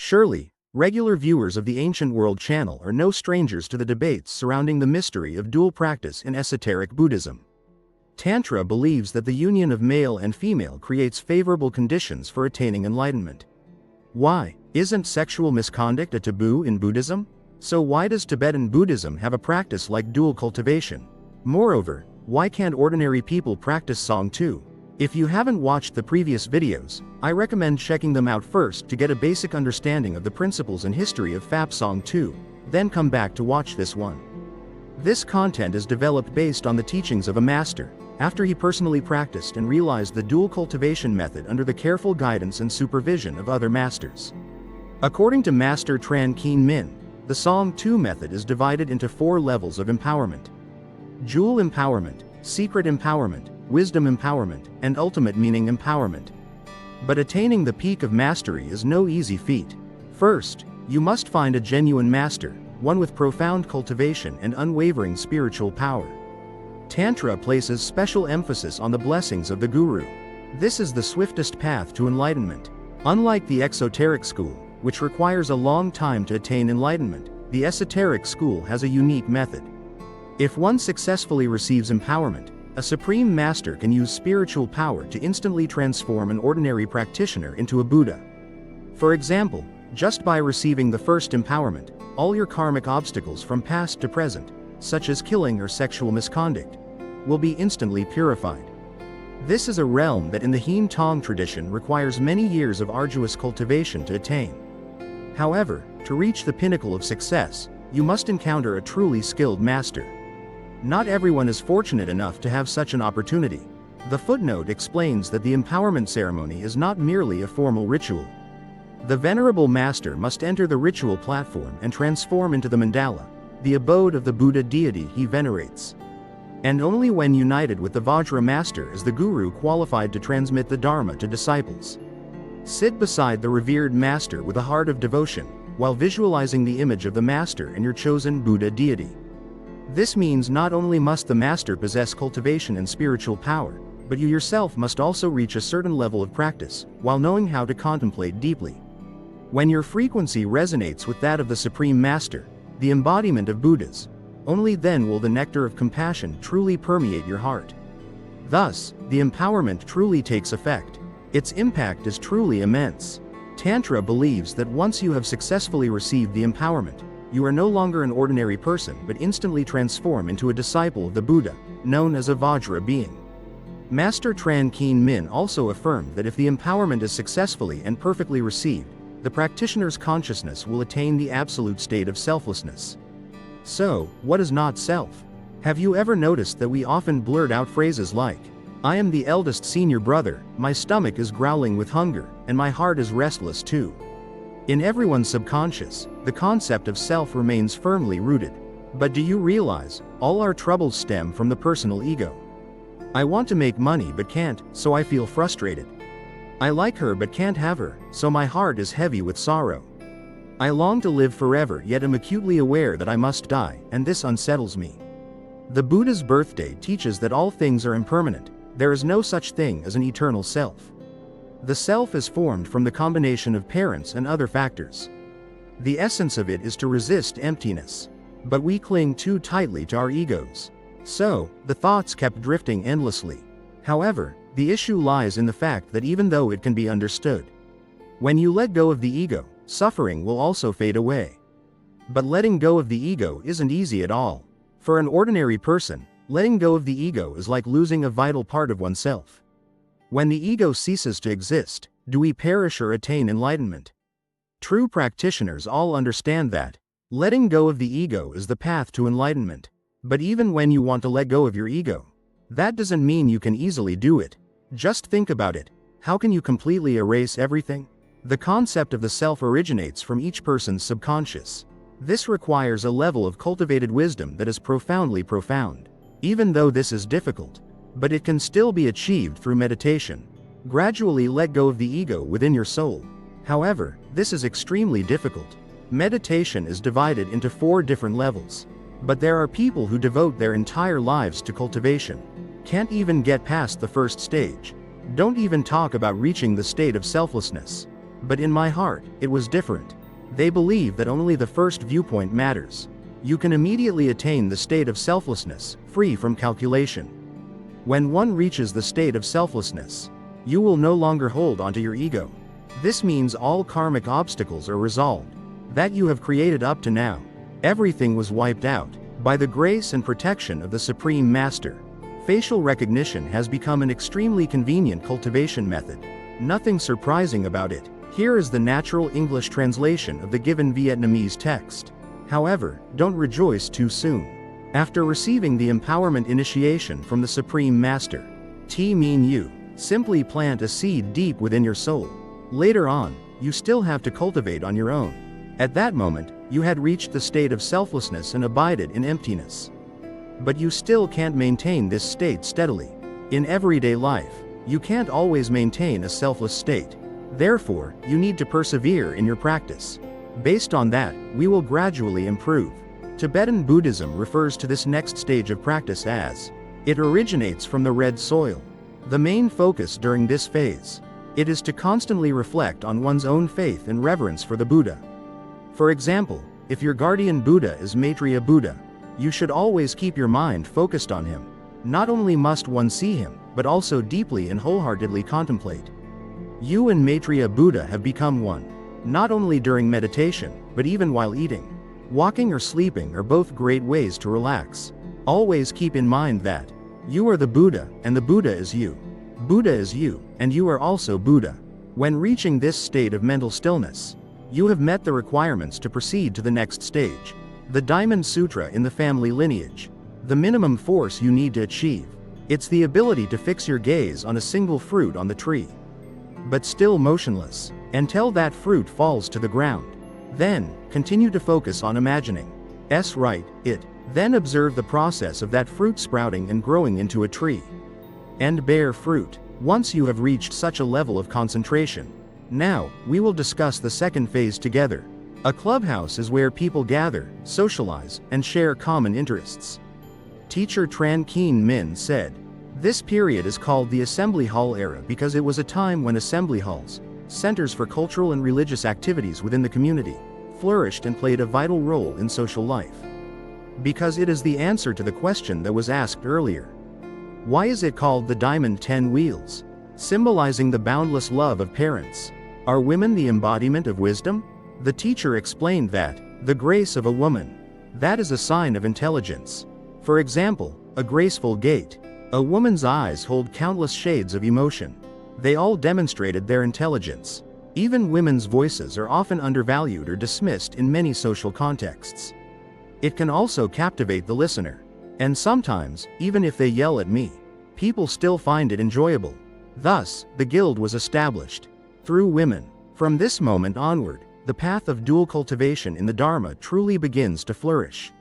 Surely, regular viewers of the Ancient World channel are no strangers to the debates surrounding the mystery of dual practice in esoteric Buddhism. Tantra believes that the union of male and female creates favorable conditions for attaining enlightenment. Why? Isn't sexual misconduct a taboo in Buddhism? So why does Tibetan Buddhism have a practice like dual cultivation? Moreover, why can't ordinary people practice Song too? If you haven't watched the previous videos, I recommend checking them out first to get a basic understanding of the principles and history of Phap Song 2, then come back to watch this one. This content is developed based on the teachings of a master, after he personally practiced and realized the dual cultivation method under the careful guidance and supervision of other masters. According to Master Tran Keen Min, the Song 2 method is divided into 4 levels of empowerment: jewel empowerment, secret empowerment, wisdom empowerment, and ultimate meaning empowerment. But attaining the peak of mastery is no easy feat. First, you must find a genuine master, one with profound cultivation and unwavering spiritual power. Tantra places special emphasis on the blessings of the guru. This is the swiftest path to enlightenment. Unlike the exoteric school, which requires a long time to attain enlightenment, the esoteric school has a unique method. If one successfully receives empowerment, a supreme master can use spiritual power to instantly transform an ordinary practitioner into a Buddha. For example, just by receiving the first empowerment, all your karmic obstacles from past to present, such as killing or sexual misconduct, will be instantly purified. This is a realm that in the Hien Tong tradition requires many years of arduous cultivation to attain. However, to reach the pinnacle of success, you must encounter a truly skilled master. Not everyone is fortunate enough to have such an opportunity. The footnote explains that the empowerment ceremony is not merely a formal ritual. The venerable master must enter the ritual platform and transform into the mandala, the abode of the Buddha deity he venerates. And only when united with the Vajra master is the guru qualified to transmit the Dharma to disciples. Sit beside the revered master with a heart of devotion, while visualizing the image of the master and your chosen Buddha deity. This means not only must the master possess cultivation and spiritual power, but you yourself must also reach a certain level of practice, while knowing how to contemplate deeply. When your frequency resonates with that of the Supreme Master, the embodiment of Buddhas, only then will the nectar of compassion truly permeate your heart. Thus, the empowerment truly takes effect. Its impact is truly immense. Tantra believes that once you have successfully received the empowerment, you are no longer an ordinary person but instantly transform into a disciple of the Buddha, known as a Vajra being. Master Tran Keen Min also affirmed that if the empowerment is successfully and perfectly received, the practitioner's consciousness will attain the absolute state of selflessness. So, what is not self? Have you ever noticed that we often blurt out phrases like, "I am the eldest senior brother, my stomach is growling with hunger, and my heart is restless too"? In everyone's subconscious, the concept of self remains firmly rooted. But do you realize, all our troubles stem from the personal ego? I want to make money but can't, so I feel frustrated. I like her but can't have her, so my heart is heavy with sorrow. I long to live forever yet am acutely aware that I must die, and this unsettles me. The Buddha's birthday teaches that all things are impermanent. There is no such thing as an eternal self. The self is formed from the combination of parents and other factors. The essence of it is to resist emptiness. But we cling too tightly to our egos. So, the thoughts kept drifting endlessly. However, the issue lies in the fact that even though it can be understood, when you let go of the ego, suffering will also fade away. But letting go of the ego isn't easy at all. For an ordinary person, letting go of the ego is like losing a vital part of oneself. When the ego ceases to exist, do we perish or attain enlightenment? True practitioners all understand that letting go of the ego is the path to enlightenment. But even when you want to let go of your ego, that doesn't mean you can easily do it. Just think about it. How can you completely erase everything? The concept of the self originates from each person's subconscious. This requires a level of cultivated wisdom that is profoundly profound. Even though this is difficult, but it can still be achieved through meditation. Gradually let go of the ego within your soul. However, this is extremely difficult. Meditation is divided into 4 different levels. But there are people who devote their entire lives to cultivation, can't even get past the first stage. Don't even talk about reaching the state of selflessness. But in my heart, it was different. They believe that only the first viewpoint matters. You can immediately attain the state of selflessness, free from calculation. When one reaches the state of selflessness, you will no longer hold onto your ego. This means all karmic obstacles are resolved that you have created up to now. Everything was wiped out by the grace and protection of the Supreme Master. Facial recognition has become an extremely convenient cultivation method. Nothing surprising about it. Here is the natural English translation of the given Vietnamese text. However, don't rejoice too soon. After receiving the empowerment initiation from the Supreme Master, you simply plant a seed deep within your soul. Later on, you still have to cultivate on your own. At that moment, you had reached the state of selflessness and abided in emptiness. But you still can't maintain this state steadily. In everyday life, you can't always maintain a selfless state. Therefore, you need to persevere in your practice. Based on that, we will gradually improve. Tibetan Buddhism refers to this next stage of practice as, it originates from the red soil. The main focus during this phase, it is to constantly reflect on one's own faith and reverence for the Buddha. For example, if your guardian Buddha is Maitreya Buddha, you should always keep your mind focused on him. Not only must one see him, but also deeply and wholeheartedly contemplate. You and Maitreya Buddha have become one. Not only during meditation, but even while eating, walking or sleeping are both great ways to relax. Always keep in mind that you are the Buddha, and the Buddha is you. Buddha is you, and you are also Buddha. When reaching this state of mental stillness, you have met the requirements to proceed to the next stage. The Diamond Sutra in the family lineage. The minimum force you need to achieve. It's the ability to fix your gaze on a single fruit on the tree, but still motionless, until that fruit falls to the ground. Then, continue to focus on imagining it. Then observe the process of that fruit sprouting and growing into a tree and bear fruit. Once you have reached such a level of concentration, now, we will discuss the second phase together. A clubhouse is where people gather, socialize, and share common interests. Teacher Tran Keen Min said, this period is called the Assembly Hall era because it was a time when assembly halls, centers for cultural and religious activities within the community, flourished and played a vital role in social life. Because it is the answer to the question that was asked earlier. Why is it called the Diamond 10 Wheels? Symbolizing the boundless love of parents. Are women the embodiment of wisdom? The teacher explained that, the grace of a woman, that is a sign of intelligence. For example, a graceful gait. A woman's eyes hold countless shades of emotion. They all demonstrated their intelligence. Even women's voices are often undervalued or dismissed in many social contexts. It can also captivate the listener. And sometimes, even if they yell at me, people still find it enjoyable. Thus, the guild was established. Through women. From this moment onward, the path of dual cultivation in the Dharma truly begins to flourish.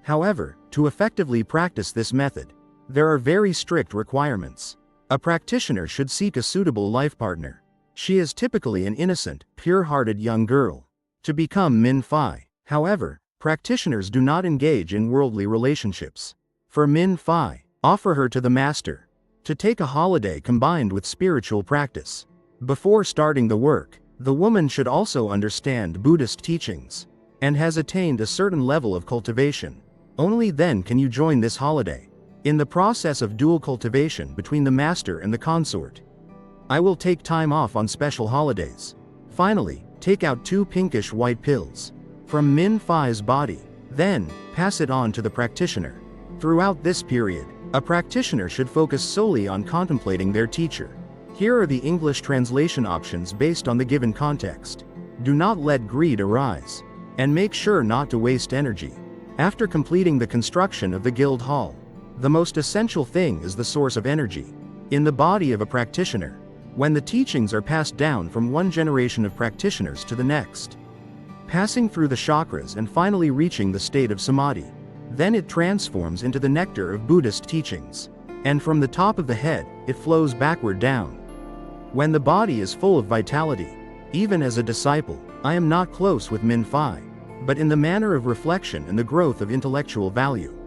However, to effectively practice this method, there are very strict requirements. A practitioner should seek a suitable life partner. She is typically an innocent, pure-hearted young girl. To become Min Phi. However, practitioners do not engage in worldly relationships. For Min Phi, offer her to the master. To take a holiday combined with spiritual practice. Before starting the work, the woman should also understand Buddhist teachings, and has attained a certain level of cultivation. Only then can you join this holiday. In the process of dual cultivation between the master and the consort, I will take time off on special holidays. Finally, take out 2 pinkish white pills from Min Phi's body, then pass it on to the practitioner. Throughout this period, a practitioner should focus solely on contemplating their teacher. Here are the English translation options based on the given context. Do not let greed arise, and make sure not to waste energy. After completing the construction of the guild hall, the most essential thing is the source of energy in the body of a practitioner. When the teachings are passed down from one generation of practitioners to the next, passing through the chakras and finally reaching the state of samadhi, then it transforms into the nectar of Buddhist teachings. And from the top of the head, it flows backward down. When the body is full of vitality, even as a disciple, I am not close with Min Phi, but in the manner of reflection and the growth of intellectual value.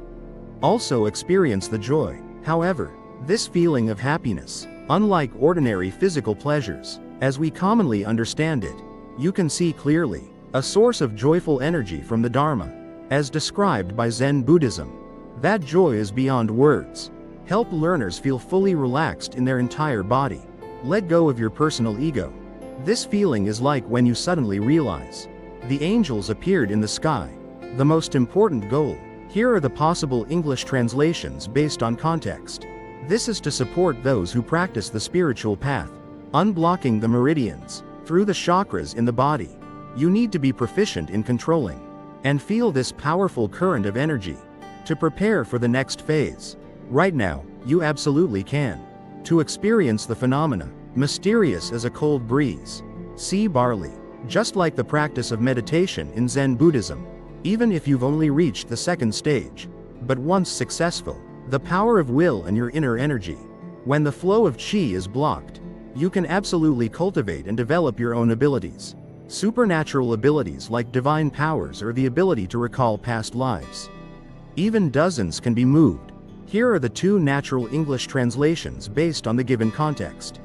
Also experience the joy. However, this feeling of happiness, unlike ordinary physical pleasures, as we commonly understand it, you can see clearly, a source of joyful energy from the Dharma, as described by Zen Buddhism. That joy is beyond words. Help learners feel fully relaxed in their entire body. Let go of your personal ego. This feeling is like when you suddenly realize the angels appeared in the sky. The most important goal. Here are the possible English translations based on context. This is to support those who practice the spiritual path, unblocking the meridians through the chakras in the body. You need to be proficient in controlling and feel this powerful current of energy to prepare for the next phase. Right now, you absolutely can. To experience the phenomena, mysterious as a cold breeze. See barley. Just like the practice of meditation in Zen Buddhism, even if you've only reached the second stage, but once successful, the power of will and your inner energy. When the flow of chi is blocked, you can absolutely cultivate and develop your own abilities. Supernatural abilities like divine powers or the ability to recall past lives. Even dozens can be moved. Here are the two natural English translations based on the given context.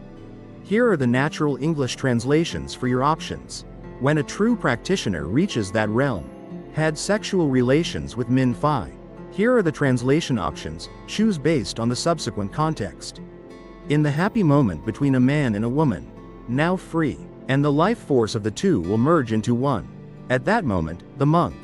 Here are the natural English translations for your options. When a true practitioner reaches that realm, had sexual relations with Min Phi. Here are the translation options, choose based on the subsequent context. In the happy moment between a man and a woman, now free, and the life force of the two will merge into one. At that moment, the monk,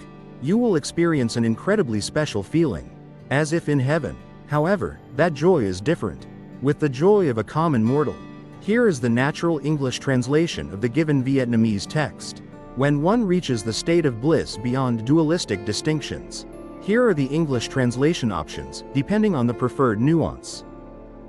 you will experience an incredibly special feeling, as if in heaven. However, that joy is different. With the joy of a common mortal. Here is the natural English translation of the given Vietnamese text. When one reaches the state of bliss beyond dualistic distinctions. Here are the English translation options, depending on the preferred nuance.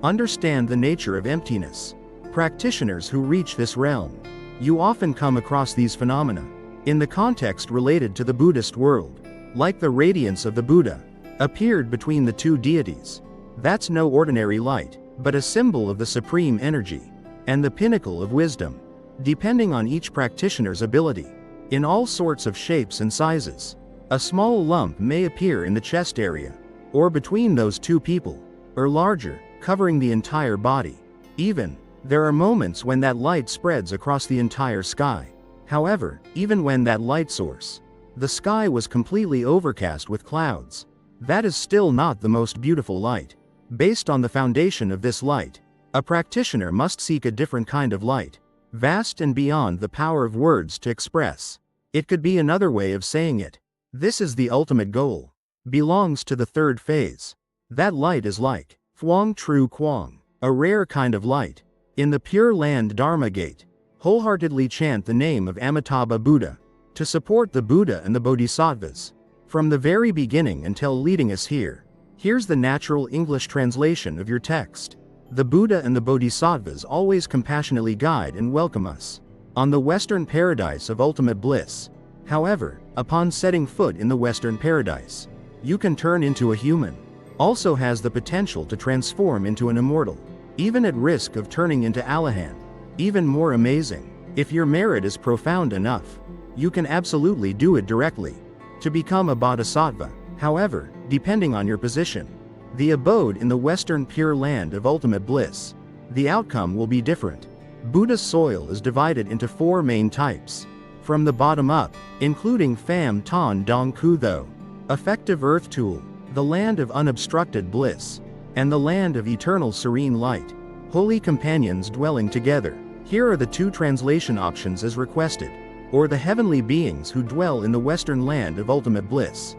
Understand the nature of emptiness. Practitioners who reach this realm. You often come across these phenomena in the context related to the Buddhist world, like the radiance of the Buddha appeared between the two deities. That's no ordinary light, but a symbol of the supreme energy and the pinnacle of wisdom, depending on each practitioner's ability. In all sorts of shapes and sizes. A small lump may appear in the chest area, or between those two people, or larger, covering the entire body. Even, there are moments when that light spreads across the entire sky. However, even when that light source, the sky was completely overcast with clouds, that is still not the most beautiful light. Based on the foundation of this light, a practitioner must seek a different kind of light, vast and beyond the power of words to express. It could be another way of saying it. This is the ultimate goal. Belongs to the third phase. That light is like Phuong Tru Quang, a rare kind of light. In the Pure Land Dharma Gate, wholeheartedly chant the name of Amitabha Buddha to support the Buddha and the Bodhisattvas. From the very beginning until leading us here. Here's the natural English translation of your text. The Buddha and the Bodhisattvas always compassionately guide and welcome us on the Western paradise of ultimate bliss. However, upon setting foot in the Western paradise, you can turn into a human. Also has the potential to transform into an immortal, even at risk of turning into Allahan. Even more amazing, if your merit is profound enough, you can absolutely do it directly to become a bodhisattva. However, depending on your position, the abode in the Western Pure Land of ultimate bliss, the outcome will be different. Buddha's soil is divided into four main types. From the bottom up, including Pham Ton Dong Ku Tho, effective earth tool, the land of unobstructed bliss, and the land of eternal serene light, holy companions dwelling together. Here are the two translation options as requested, or the heavenly beings who dwell in the Western land of ultimate bliss.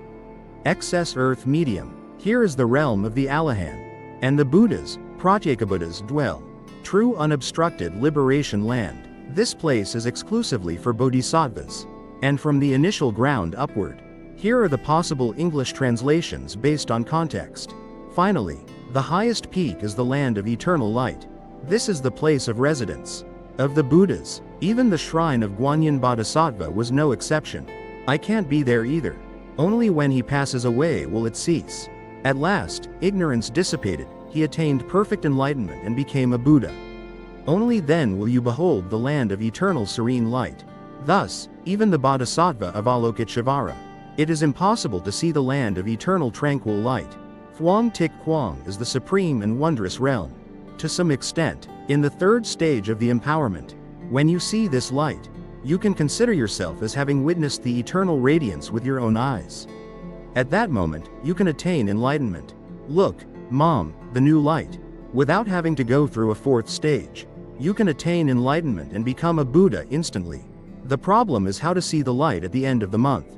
Excess earth medium, here is the realm of the Allahan, and the Buddhas, Pratyekabuddhas dwell. True unobstructed liberation land. This place is exclusively for bodhisattvas, and from the initial ground upward. Here are the possible English translations based on context. Finally, the highest peak is the land of eternal light. This is the place of residence of the Buddhas. Even the shrine of Guanyin Bodhisattva was no exception. I can't be there either. Only when he passes away will it cease. At last, ignorance dissipated, he attained perfect enlightenment and became a Buddha. Only then will you behold the land of eternal serene light. Thus, even the Bodhisattva of Avalokiteshvara, it is impossible to see the land of eternal tranquil light. Phuong Tik Quang is the supreme and wondrous realm. To some extent, in the third stage of the empowerment, when you see this light, you can consider yourself as having witnessed the eternal radiance with your own eyes. At that moment, you can attain enlightenment. Look, Mom, the new light. Without having to go through a fourth stage, you can attain enlightenment and become a Buddha instantly. The problem is how to see the light at the end of the month.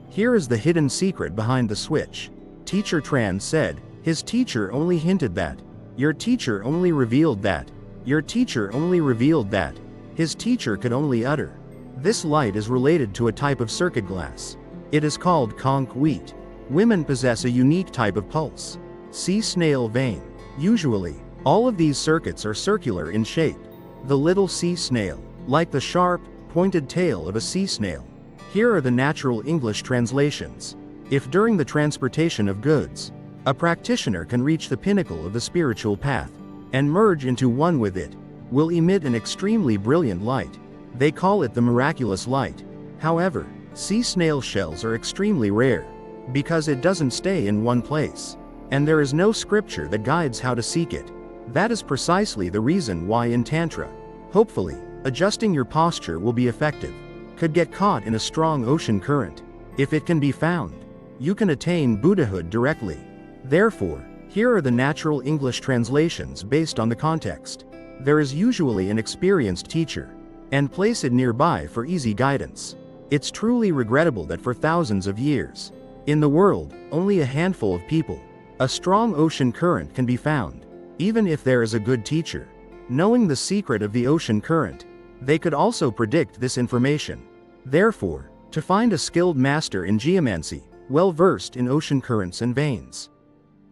Here is the hidden secret behind the switch. Teacher Tran said, his teacher only hinted that. Your teacher only revealed that. Your teacher only revealed that. His teacher could only utter. This light is related to a type of circuit glass. It is called conch wheat. Women possess a unique type of pulse. Sea snail vein. Usually, all of these circuits are circular in shape. The little sea snail, like the sharp, pointed tail of a sea snail. Here are the natural English translations. If during the transportation of goods, a practitioner can reach the pinnacle of the spiritual path, and merge into one with it, will emit an extremely brilliant light. They call it the miraculous light. However, sea snail shells are extremely rare, because it doesn't stay in one place, and there is no scripture that guides how to seek it. That is precisely the reason why in Tantra, hopefully, adjusting your posture will be effective. Could get caught in a strong ocean current. If it can be found, you can attain Buddhahood directly. Therefore, here are the natural English translations based on the context. There is usually an experienced teacher, and place it nearby for easy guidance. It's truly regrettable that for thousands of years, in the world, only a handful of people, a strong ocean current can be found. Even if there is a good teacher, knowing the secret of the ocean current, they could also predict this information. Therefore, to find a skilled master in geomancy, well versed in ocean currents and veins,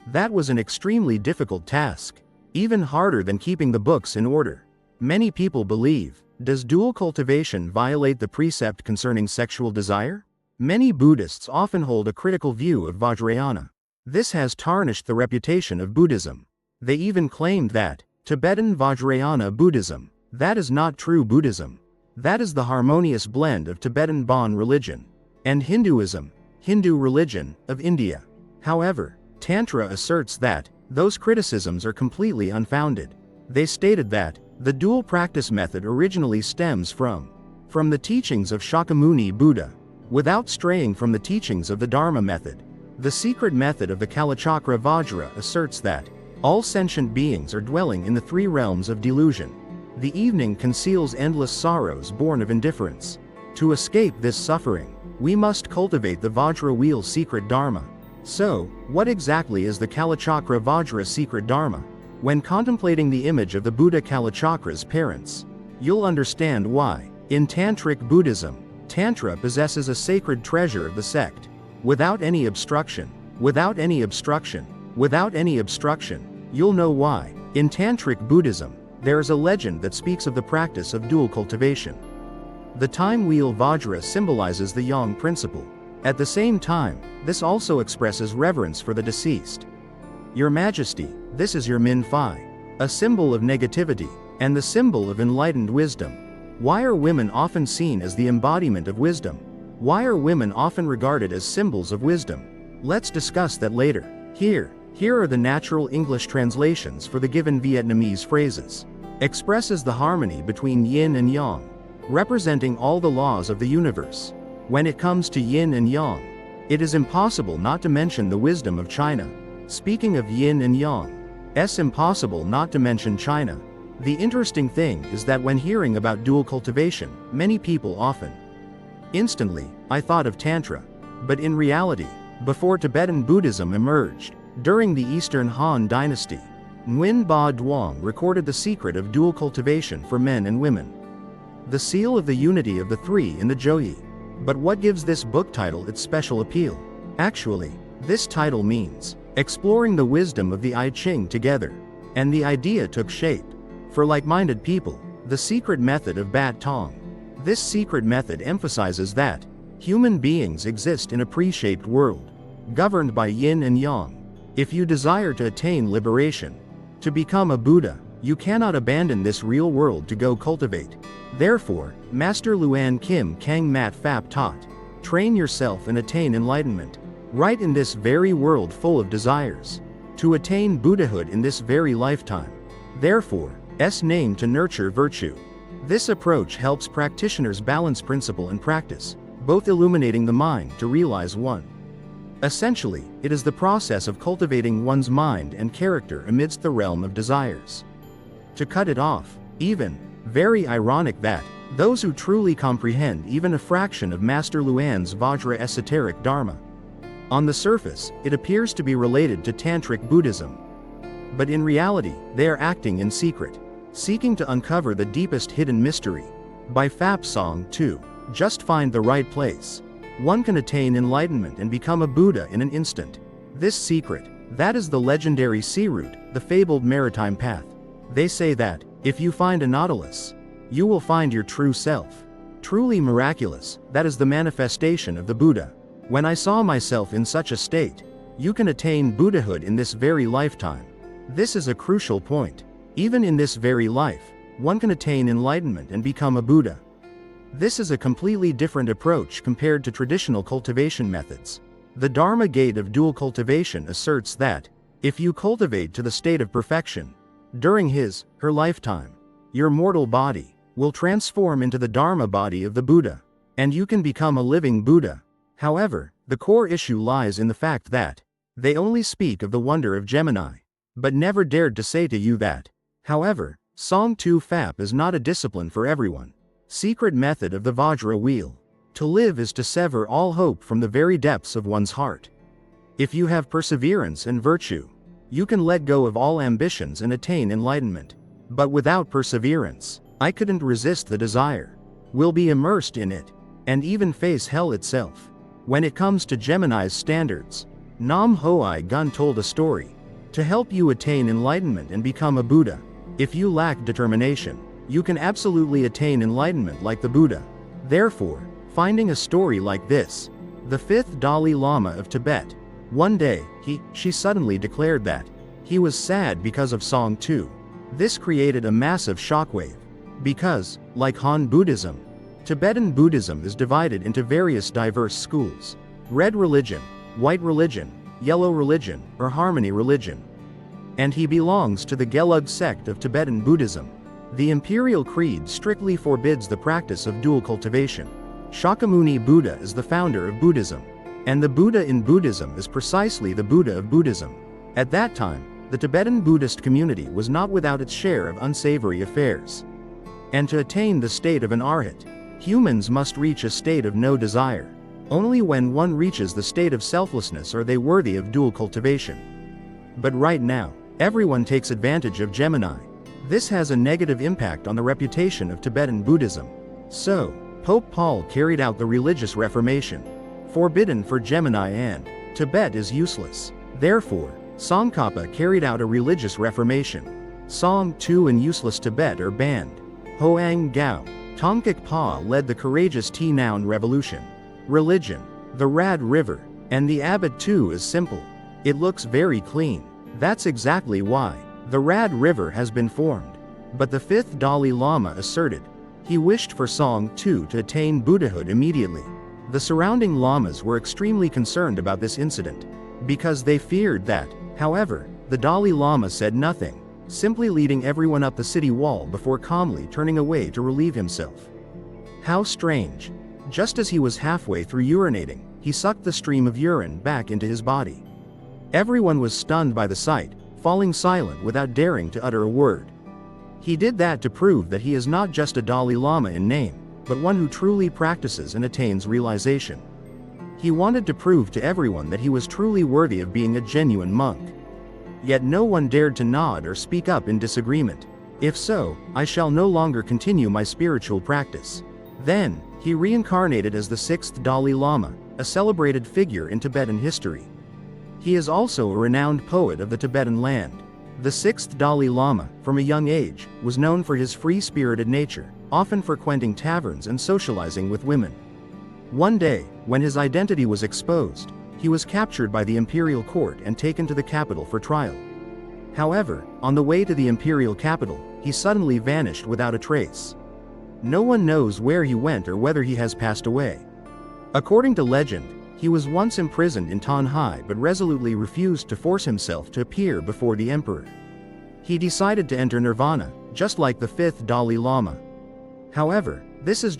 that was an extremely difficult task, even harder than keeping the books in order. Many people believe, does dual cultivation violate the precept concerning sexual desire? Many Buddhists often hold a critical view of Vajrayana. This has tarnished the reputation of Buddhism. They even claimed that, Tibetan Vajrayana Buddhism, that is not true Buddhism. That is the harmonious blend of Tibetan Bon religion and Hinduism, Hindu religion, of India. However, Tantra asserts that those criticisms are completely unfounded. They stated that the dual practice method originally stems from the teachings of Shakyamuni Buddha, without straying from the teachings of the Dharma method. The secret method of the Kalachakra Vajra asserts that all sentient beings are dwelling in the three realms of delusion. The evening conceals endless sorrows born of indifference. To escape this suffering, we must cultivate the Vajra wheel secret Dharma. So, what exactly is the Kalachakra Vajra secret Dharma? When contemplating the image of the Buddha Kalachakra's parents, you'll understand why. In Tantric Buddhism, Tantra possesses a sacred treasure of the sect. Without any obstruction, without any obstruction, without any obstruction, you'll know why. In Tantric Buddhism, there is a legend that speaks of the practice of dual cultivation. The time wheel Vajra symbolizes the yang principle. At the same time, this also expresses reverence for the deceased. Your Majesty, this is your Min Phi, a symbol of negativity, and the symbol of enlightened wisdom. Why are women often seen as the embodiment of wisdom? Why are women often regarded as symbols of wisdom? Let's discuss that later. Here are the natural English translations for the given Vietnamese phrases. Expresses the harmony between yin and yang, representing all the laws of the universe. When it comes to yin and yang, it is impossible not to mention the wisdom of China. Speaking of yin and yang, it's impossible not to mention China. The interesting thing is that when hearing about dual cultivation, many people often instantly, I thought of Tantra. But in reality, before Tibetan Buddhism emerged, during the Eastern Han Dynasty, Nguyen Ba Duong recorded the secret of dual cultivation for men and women. The seal of the unity of the three in the Joyi. But what gives this book title its special appeal? Actually, this title means exploring the wisdom of the I Ching together. And the idea took shape. For like-minded people, the secret method of Bat Tong. This secret method emphasizes that human beings exist in a pre-shaped world, governed by yin and yang. If you desire to attain liberation, to become a Buddha, you cannot abandon this real world to go cultivate. Therefore, Master Luan Kim Kang Mat Phap taught, train yourself and attain enlightenment, right in this very world full of desires, to attain Buddhahood in this very lifetime. Therefore, S name to nurture virtue. This approach helps practitioners balance principle and practice, both illuminating the mind to realize one. Essentially, it is the process of cultivating one's mind and character amidst the realm of desires. To cut it off, even, very ironic that, those who truly comprehend even a fraction of Master Luan's Vajra esoteric Dharma. On the surface, it appears to be related to Tantric Buddhism. But in reality, they are acting in secret, seeking to uncover the deepest hidden mystery. By Phap Song 2, just find the right place. One can attain enlightenment and become a Buddha in an instant. This secret, that is the legendary sea route, the fabled maritime path. They say that, if you find a nautilus, you will find your true self. Truly miraculous, that is the manifestation of the Buddha. When I saw myself in such a state, you can attain Buddhahood in this very lifetime. This is a crucial point. Even in this very life, one can attain enlightenment and become a Buddha. This is a completely different approach compared to traditional cultivation methods. The Dharma gate of dual cultivation asserts that, if you cultivate to the state of perfection, during her lifetime, your mortal body will transform into the Dharma body of the Buddha, and you can become a living Buddha. However, the core issue lies in the fact that, they only speak of the wonder of Gemini, but never dared to say to you that. However, Song 2 Phap is not a discipline for everyone. Secret method of the Vajra wheel. To live is to sever all hope from the very depths of one's heart. If you have perseverance and virtue, you can let go of all ambitions and attain enlightenment. But without perseverance, I couldn't resist the desire. Will be immersed in it, and even face hell itself. When it comes to Gemini's standards, Nam Hoai Gun told a story. To help you attain enlightenment and become a Buddha, if you lack determination, you can absolutely attain enlightenment like the Buddha. Therefore, finding a story like this, the 5th Dalai Lama of Tibet, one day, she suddenly declared that he was sad because of Song 2. This created a massive shockwave. Because, like Han Buddhism, Tibetan Buddhism is divided into various diverse schools. Red religion, white religion, yellow religion, or harmony religion. And he belongs to the Gelug sect of Tibetan Buddhism. The Imperial Creed strictly forbids the practice of dual cultivation. Shakyamuni Buddha is the founder of Buddhism. And the Buddha in Buddhism is precisely the Buddha of Buddhism. At that time, the Tibetan Buddhist community was not without its share of unsavory affairs. And to attain the state of an arhat, humans must reach a state of no desire. Only when one reaches the state of selflessness are they worthy of dual cultivation. But right now, everyone takes advantage of Gemini. This has a negative impact on the reputation of Tibetan Buddhism. So, Pope Paul carried out the religious reformation. Forbidden for Gemini and Tibet is useless. Therefore, Tsongkhapa carried out a religious reformation. Song 2 and useless Tibet are banned. Hoang Gao, Tongkik Pa led the courageous T-Noun revolution. Religion, the Rad River, and the Abbot too is simple. It looks very clean. That's exactly why the Rad River has been formed. But the 5th Dalai Lama asserted he wished for Song 2 to attain Buddhahood immediately. The surrounding lamas were extremely concerned about this incident, because they feared that, however, the Dalai Lama said nothing, simply leading everyone up the city wall before calmly turning away to relieve himself. How strange. Just as he was halfway through urinating, he sucked the stream of urine back into his body. Everyone was stunned by the sight, falling silent without daring to utter a word. He did that to prove that he is not just a Dalai Lama in name, but one who truly practices and attains realization. He wanted to prove to everyone that he was truly worthy of being a genuine monk. Yet no one dared to nod or speak up in disagreement. If so, I shall no longer continue my spiritual practice. Then, he reincarnated as the 6th Dalai Lama, a celebrated figure in Tibetan history. He is also a renowned poet of the Tibetan land. The 6th Dalai Lama, from a young age, was known for his free-spirited nature, often frequenting taverns and socializing with women. One day, when his identity was exposed, he was captured by the imperial court and taken to the capital for trial. However, on the way to the imperial capital, he suddenly vanished without a trace. No one knows where he went or whether he has passed away. According to legend, he was once imprisoned in Tanhai but resolutely refused to force himself to appear before the emperor. He decided to enter nirvana, just like the 5th Dalai Lama. However, this is